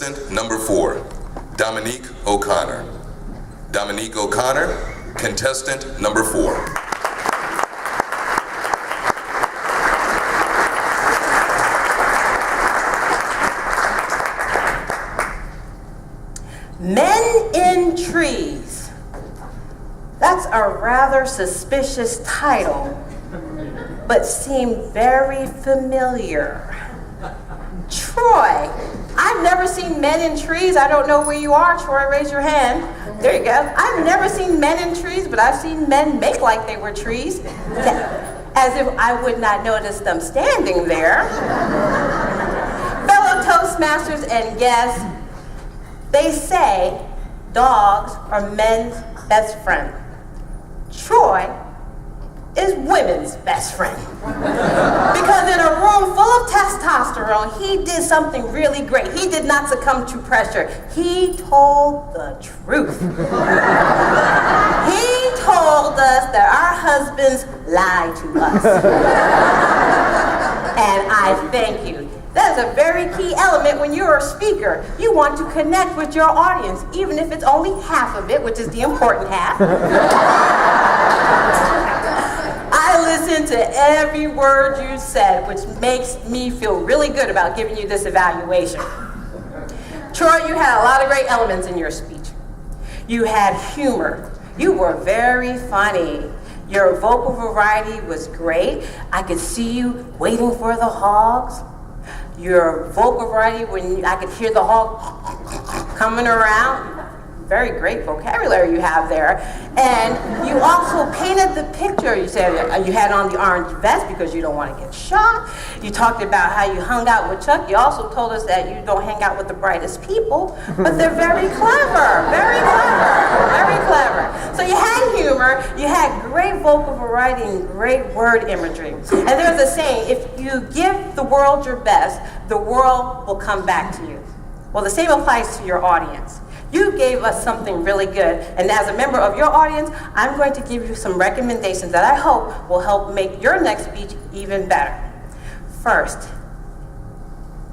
Number 4, Dominique O'Connor. Dominique O'Connor, contestant number 4. Men in Trees. That's a rather suspicious title, but seemed very familiar. Troy, I've never seen Men in Trees. I don't know where you are, Troy, raise your hand. There you go. I've never seen Men in Trees, but I've seen men make like they were trees, as if I would not notice them standing there. Fellow Toastmasters and guests, they say dogs are men's best friend. Troy is women's best friend. Because in a room full of testosterone, he did something really great. He did not succumb to pressure. He told the truth. He told us that our husbands lie to us. And I thank you. That is a very key element when you're a speaker. You want to connect with your audience, even if it's only half of it, which is the important half. I listened to every word you said, which makes me feel really good about giving you this evaluation. Troy, you had a lot of great elements in your speech. You had humor. You were very funny. Your vocal variety was great. I could see you waiting for the hogs. Your vocal variety, when I could hear the hog coming around. Very great vocabulary you have there. And you also painted the picture. You said you had on the orange vest because you don't want to get shot. You talked about how you hung out with Chuck. You also told us that you don't hang out with the brightest people, but they're very clever, very clever, very clever. So you had humor, you had great vocal variety and great word imagery. And there's a saying, if you give the world your best, the world will come back to you. Well, the same applies to your audience. You gave us something really good, and as a member of your audience, I'm going to give you some recommendations that I hope will help make your next speech even better. First,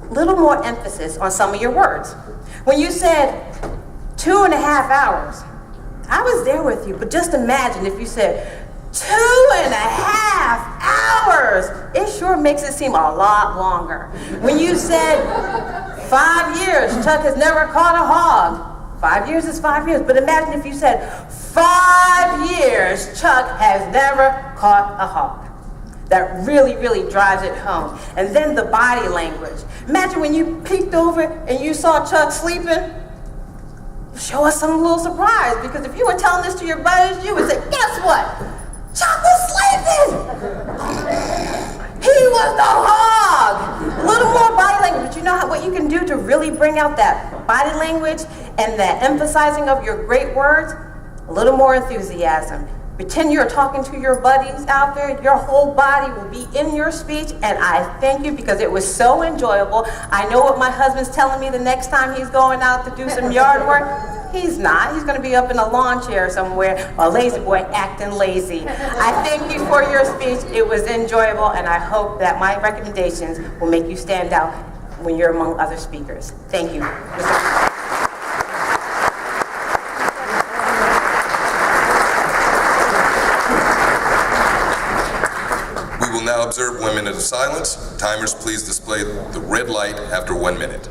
a little more emphasis on some of your words. When you said 2.5 hours, I was there with you, but just imagine if you said 2.5 hours. It sure makes it seem a lot longer. When you said 5 years, Chuck has never caught a hog. 5 years is 5 years, but imagine if you said 5 years, Chuck has never caught a hog. That really, really drives it home. And then the body language. Imagine when you peeked over and you saw Chuck sleeping. Show us some little surprise, because if you were telling this to your buddies, you would say, guess what? Chuck was sleeping! He was the hog! A little more body language, but you know what you can do to really bring out that body language and that emphasizing of your great words? A little more enthusiasm. Pretend you're talking to your buddies out there. Your whole body will be in your speech, and I thank you because it was so enjoyable. I know what my husband's telling me the next time he's going out to do some yard work. He's not. He's going to be up in a lawn chair somewhere, a lazy boy acting lazy. I thank you for your speech. It was enjoyable, and I hope that my recommendations will make you stand out when you're among other speakers. Thank you. We will now observe 1 minute of silence. Timers, please display the red light after 1 minute.